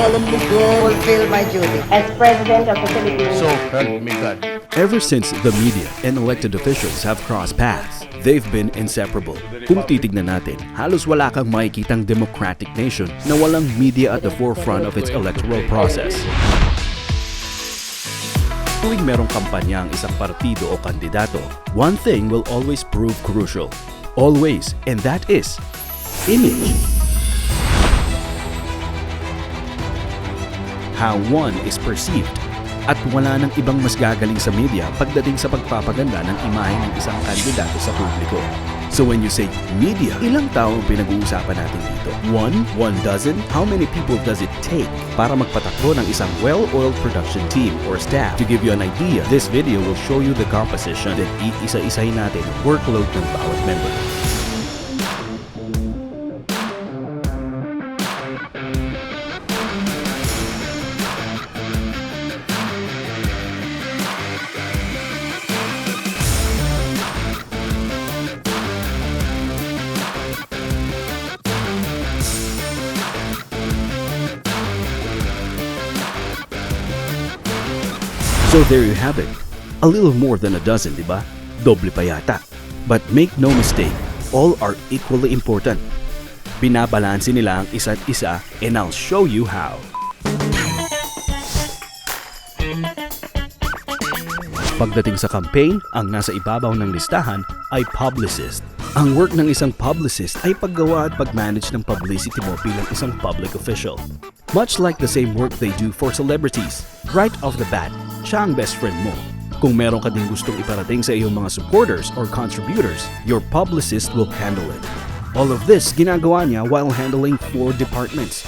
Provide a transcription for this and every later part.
solemnly fulfill my duty as President of the Philippines. So help me God. Ever since the media and elected officials have crossed paths, they've been inseparable. Kung titignan natin, halos wala kang makikitang democratic nation na walang media at the forefront of its electoral process. Tuwing merong kampanya ang isang partido o kandidato, one thing will always prove crucial. Always, and that is image. How one is perceived. At wala nang ibang mas gagaling sa media pagdating sa pagpapaganda ng imahe ng isang kandidato sa publiko. So when you say media, ilang tao ang pinag-uusapan natin dito? One? 1 dozen? How many people does it take para magpatakbo ng isang well-oiled production team or staff? To give you an idea, this video will show you the composition at iisa-isahin natin ang workload ng bawat member. So there you have it. A little more than a dozen, di ba? Doble pa yata. But make no mistake, all are equally important. Binabalanse nila ang isa't isa and I'll show you how. Pagdating sa campaign, ang nasa ibabaw ng listahan ay publicist. Ang work ng isang publicist ay paggawa at pag-manage ng publicity mo bilang isang public official. Much like the same work they do for celebrities. Right off the bat, siya ang best friend mo. Kung meron ka din gustong iparating sa iyong mga supporters or contributors, your publicist will handle it. All of this ginagawa niya while handling 4 departments: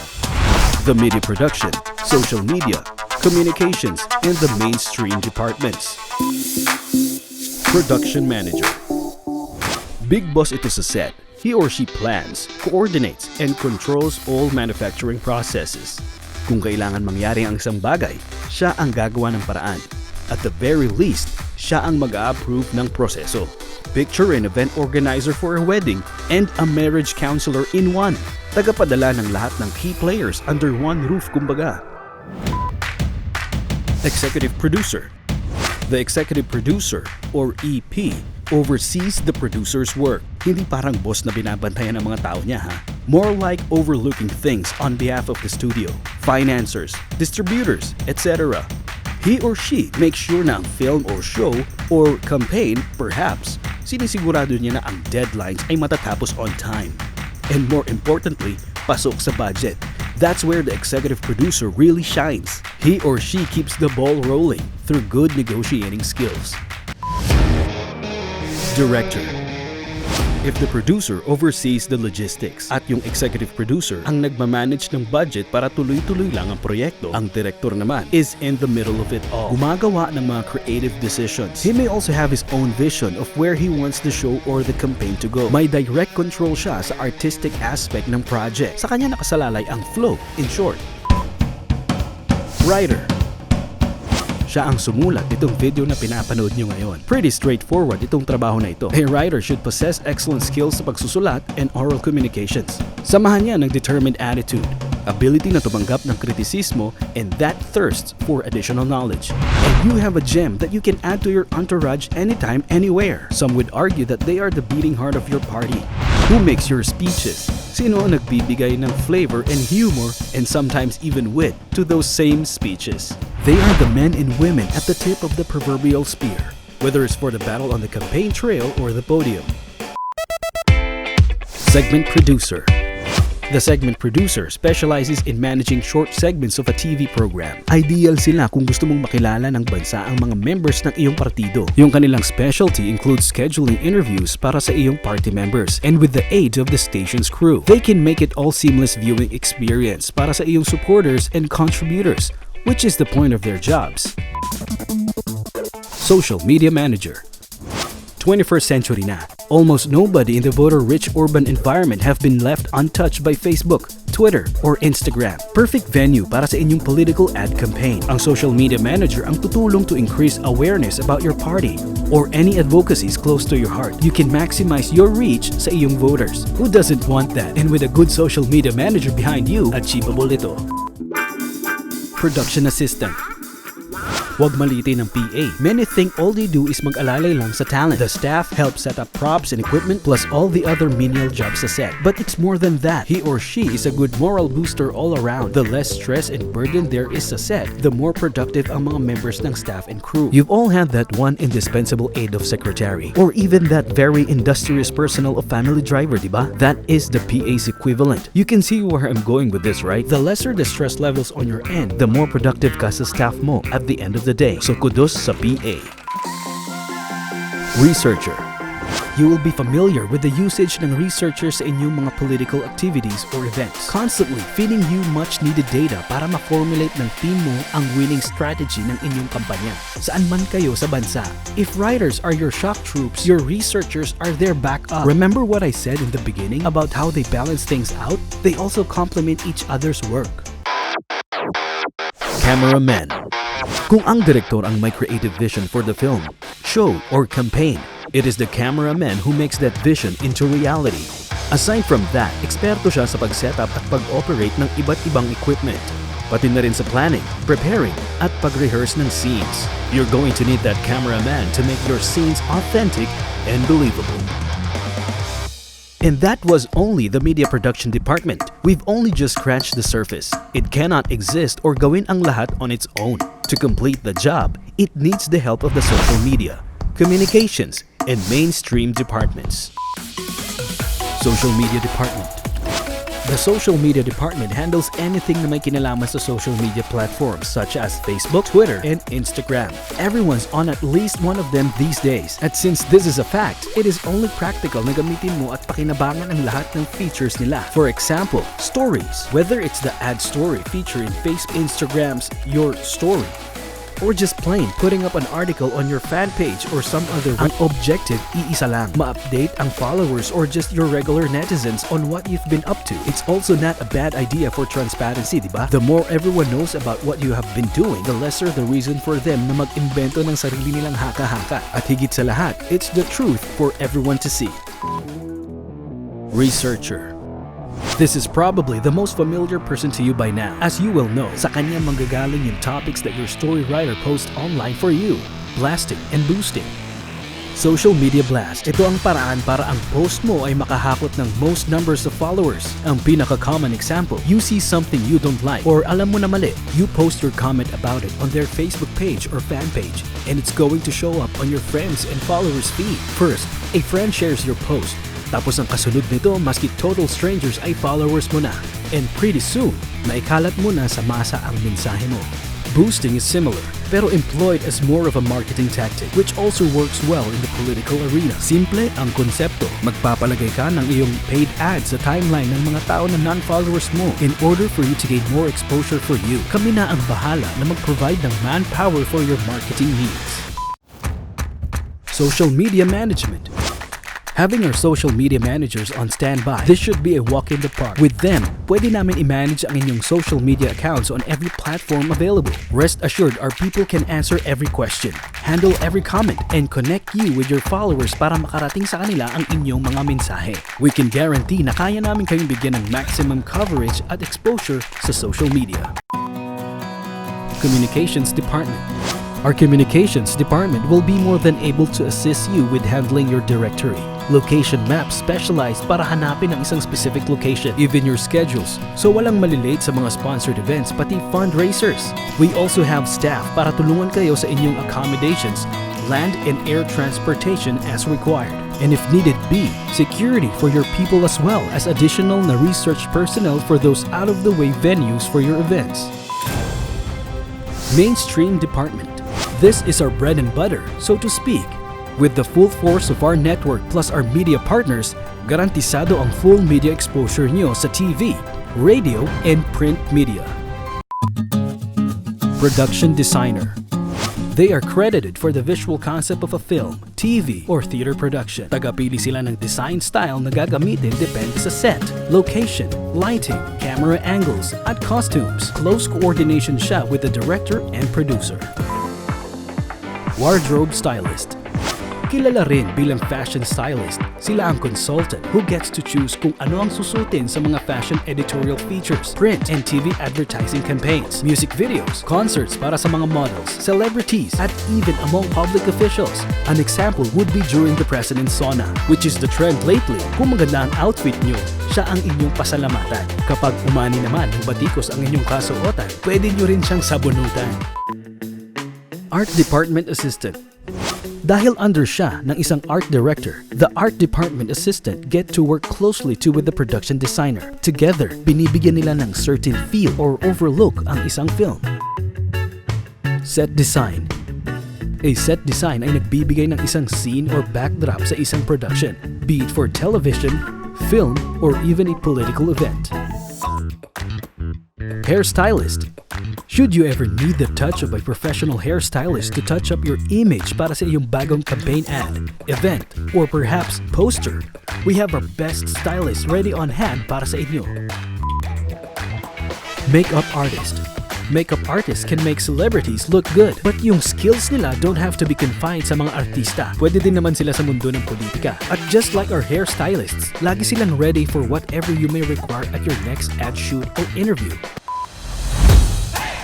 the media production, social media, communications, and the mainstream departments. Production manager. Big boss ito sa set. He or she plans, coordinates, and controls all manufacturing processes. Kung kailangan mangyari ang isang bagay, siya ang gagawa ng paraan. At the very least, siya ang mag-a-approve ng proseso. Picture an event organizer for a wedding and a marriage counselor in one. Tagapadala ng lahat ng key players under one roof kumbaga. Executive producer. The executive producer, or EP, oversees the producer's work. Hindi parang boss na binabantayan ng mga tao niya ha. More like overlooking things on behalf of the studio, financiers, distributors, etc. He or she makes sure na ang film or show or campaign, perhaps, sinisigurado niya na ang deadlines ay matatapos on time. And more importantly, pasok sa budget. That's where the executive producer really shines. He or she keeps the ball rolling through good negotiating skills. Director. If the producer oversees the logistics at yung executive producer ang nagmamanage ng budget para tuloy-tuloy lang ang proyekto, ang director naman is in the middle of it all. Gumagawa ng mga creative decisions. He may also have his own vision of where he wants the show or the campaign to go. May direct control siya sa artistic aspect ng project. Sa kanya nakasalalay ang flow, in short. Writer. Siya ang sumulat nitong video na pinapanood nyo ngayon. Pretty straightforward itong trabaho na ito. A writer should possess excellent skills sa pagsusulat and oral communications. Samahan niya ng determined attitude, ability na tumanggap ng kritisismo, and that thirst for additional knowledge. And you have a gem that you can add to your entourage anytime, anywhere. Some would argue that they are the beating heart of your party. Who makes your speeches? Sino ang nagbibigay ng flavor and humor and sometimes even wit to those same speeches? They are the men and women at the tip of the proverbial spear, whether it's for the battle on the campaign trail or the podium. Segment producer. The segment producer specializes in managing short segments of a TV program. Ideal sila kung gusto mong makilala ng bansa ang mga members ng iyong partido. Yung kanilang specialty includes scheduling interviews para sa iyong party members, and with the aid of the station's crew, they can make it all seamless viewing experience para sa iyong supporters and contributors, which is the point of their jobs. Social media manager. 21st century na. Almost nobody in the voter-rich urban environment have been left untouched by Facebook, Twitter, or Instagram. Perfect venue para sa inyong political ad campaign. Ang social media manager ang tutulong to increase awareness about your party or any advocacies close to your heart. You can maximize your reach sa iyong voters. Who doesn't want that? And with a good social media manager behind you, achievable ito. Production assistant. Huwag maliitin ng PA. Many think all they do is mag-alalay lang sa talent. The staff help set up props and equipment plus all the other menial jobs sa set. But it's more than that. He or she is a good moral booster all around. The less stress and burden there is sa set, the more productive ang mga members ng staff and crew. You've all had that one indispensable aide of secretary. Or even that very industrious personal of family driver, diba? That is the PA's equivalent. You can see where I'm going with this, right? The lesser the stress levels on your end, the more productive ka sa staff mo at the end of the day. So kudos sa PA. Researcher. You will be familiar with the usage ng researchers sa inyong mga political activities or events, constantly feeding you much needed data para ma-formulate ng team mo ang winning strategy ng inyong kampanya. Saan man kayo sa bansa. If writers are your shock troops, your researchers are their backup. Remember what I said in the beginning about how they balance things out? They also complement each other's work. Cameraman. Kung ang direktor ang may creative vision for the film, show, or campaign, it is the cameraman who makes that vision into reality. Aside from that, eksperto siya sa pag-setup at pag-operate ng iba't ibang equipment. Pati na rin sa planning, preparing, at pag-rehearse ng scenes. You're going to need that cameraman to make your scenes authentic and believable. And that was only the media production department. We've only just scratched the surface. It cannot exist or gawin ang lahat on its own. To complete the job, it needs the help of the social media, communications, and mainstream departments. Social media department. The social media department handles anything na may kinalaman sa social media platforms such as Facebook, Twitter, and Instagram. Everyone's on at least one of them these days. At since this is a fact, it is only practical na gamitin mo at pakinabangan ang lahat ng features nila. For example, stories. Whether it's the ad story feature in Facebook, Instagram's Your Story, or just plain putting up an article on your fan page or some other way. Ang objective, iisa lang. Ma-update ang followers or just your regular netizens on what you've been up to. It's also not a bad idea for transparency, diba? The more everyone knows about what you have been doing, the lesser the reason for them na mag-imbento ng sarili nilang haka-haka. At higit sa lahat, it's the truth for everyone to see. Researcher. This is probably the most familiar person to you by now. As you will know, sa kanya manggagaling yung topics that your story writer posts online for you. Blasting and boosting. Social media blast. Ito ang paraan para ang post mo ay makahakot ng most numbers of followers. Ang pinaka-common example, you see something you don't like or alam mo na mali, you post your comment about it on their Facebook page or fan page and it's going to show up on your friends and followers feed. First, a friend shares your post. Tapos ang kasunod nito, maski total strangers ay followers mo na. And pretty soon, naikalat mo na sa masa ang mensahe mo. Boosting is similar, pero employed as more of a marketing tactic, which also works well in the political arena. Simple ang konsepto. Magpapalagay ka ng iyong paid ads sa timeline ng mga tao na non-followers mo in order for you to gain more exposure for you. Kami na ang bahala na mag-provide ng manpower for your marketing needs. Social media management. Having our social media managers on standby, this should be a walk in the park. With them, pwede namin i-manage ang inyong social media accounts on every platform available. Rest assured, our people can answer every question, handle every comment, and connect you with your followers para makarating sa kanila ang inyong mga mensahe. We can guarantee na kaya namin kayong bigyan ng maximum coverage at exposure sa social media. Communications Department. Our communications department will be more than able to assist you with handling your directory. Location maps specialized para hanapin ang isang specific location, even your schedules. So walang malilate sa mga sponsored events, pati fundraisers. We also have staff para tulungan kayo sa inyong accommodations, land and air transportation as required. And if needed be, security for your people as well as additional na research personnel for those out-of-the-way venues for your events. Mainstream Department. This is our bread and butter, so to speak. With the full force of our network plus our media partners, garantisado ang full media exposure nyo sa TV, radio, and print media. Production Designer. They are credited for the visual concept of a film, TV, or theater production. Tagapili sila ng design style na gagamitin depende sa set, location, lighting, camera angles, at costumes. Close coordination siya with the director and producer. Wardrobe Stylist. Kilala rin bilang fashion stylist, sila ang consultant who gets to choose kung ano ang susutin sa mga fashion editorial features, print and TV advertising campaigns, music videos, concerts para sa mga models, celebrities, at even among public officials. An example would be during the President's Sauna, which is the trend lately. Kung maganda ang outfit nyo, siya ang inyong pasalamatan. Kapag umani naman ng batikos ang inyong kasuotan, pwede nyo rin siyang sabunutan. Art Department Assistant. Dahil under siya ng isang art director, the art department assistant get to work closely with the production designer. Together, binibigyan nila ng certain feel or overlook ang isang film. Set design. A set design ay nagbibigay ng isang scene or backdrop sa isang production, be it for television, film, or even a political event. Hairstylist. Should you ever need the touch of a professional hairstylist to touch up your image para sa iyong bagong campaign ad, event, or perhaps poster, we have our best stylist ready on hand para sa inyo. Makeup artist. Makeup artists can make celebrities look good, but yung skills nila don't have to be confined sa mga artista. Pwede din naman sila sa mundo ng politika. At just like our hairstylists, lagi silang ready for whatever you may require at your next ad shoot or interview.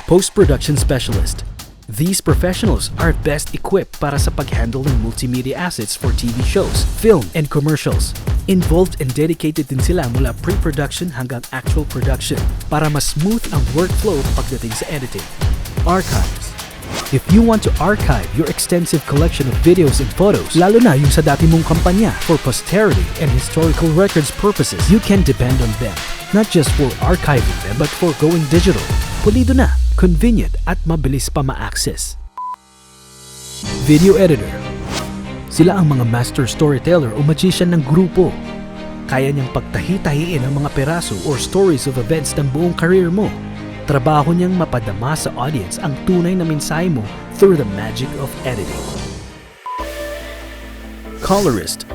Post-production specialist. These professionals are best equipped para sa pag-handle ng multimedia assets for TV shows, film, and commercials. Involved and dedicated din sila mula pre-production hanggang actual production para mas smooth ang workflow pagdating sa editing. Archives. If you want to archive your extensive collection of videos and photos, lalo na yung sa dati mong kampanya, for posterity and historical records purposes, you can depend on them. Not just for archiving them, but for going digital. Pulido na, convenient at mabilis pa ma-access. Video editor. Sila ang mga master storyteller o magician ng grupo. Kaya niyang pagtahi-tahiin ang mga peraso or stories of events ng buong career mo. Trabaho niyang mapadama sa audience ang tunay na mensahe mo through the magic of editing. Colorist.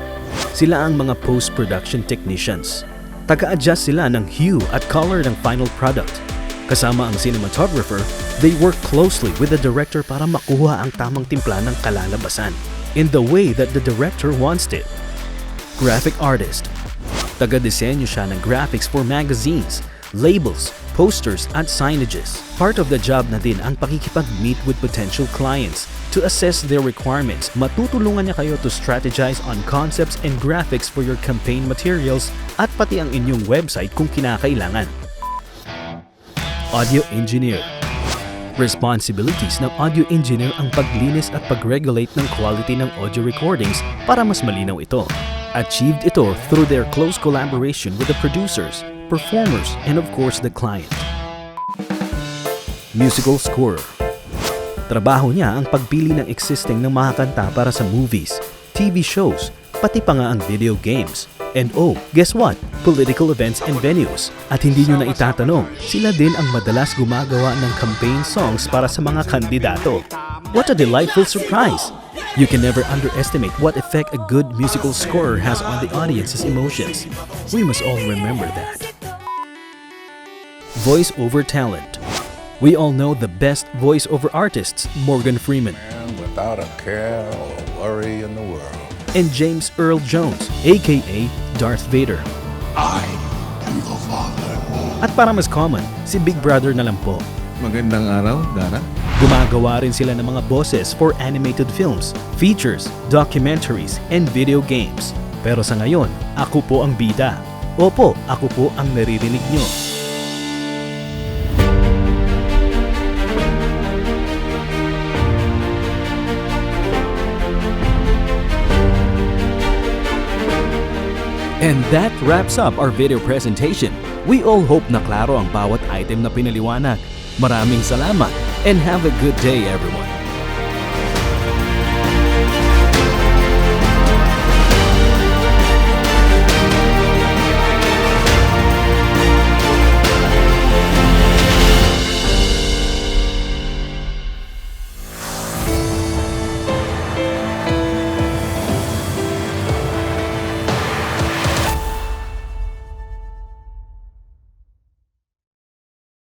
Sila ang mga post-production technicians. Taga-adjust sila ng hue at color ng final product. Kasama ang cinematographer, they work closely with the director para makuha ang tamang timpla ng kalalabasan in the way that the director wants it. Graphic artist. Taga-disenyo siya ng graphics for magazines, labels, posters at signages. Part of the job na din ang pakikipag-meet with potential clients to assess their requirements. Matutulungan niya kayo to strategize on concepts and graphics for your campaign materials at pati ang inyong website kung kinakailangan. Audio engineer. Responsibilities ng audio engineer ang paglinis at pag-regulate ng quality ng audio recordings para mas malinaw ito. Achieved ito through their close collaboration with the producers, performers, and of course the client. Musical scorer. Trabaho niya ang pagpili ng existing ng mga kanta para sa movies, TV shows, pati pa nga ang video games. And oh, guess what? Political events and venues. At hindi nyo na itatanong, sila din ang madalas gumagawa ng campaign songs para sa mga kandidato. What a delightful surprise! You can never underestimate what effect a good musical scorer has on the audience's emotions. We must all remember that. Voice-over talent. We all know the best voice-over artists, Morgan Freeman. Man without a care or a worry in the world. And James Earl Jones, aka Darth Vader. I am the Father. At para mas common, si Big Brother na lang po. Magandang araw, Dara. Gumagawa rin sila ng mga boses for animated films, features, documentaries, and video games. Pero sa ngayon, ako po ang bida. Opo, ako po ang naririnig nyo. And that wraps up our video presentation. We all hope na klaro ang bawat item na pinaliwanag. Maraming salamat and have a good day everyone.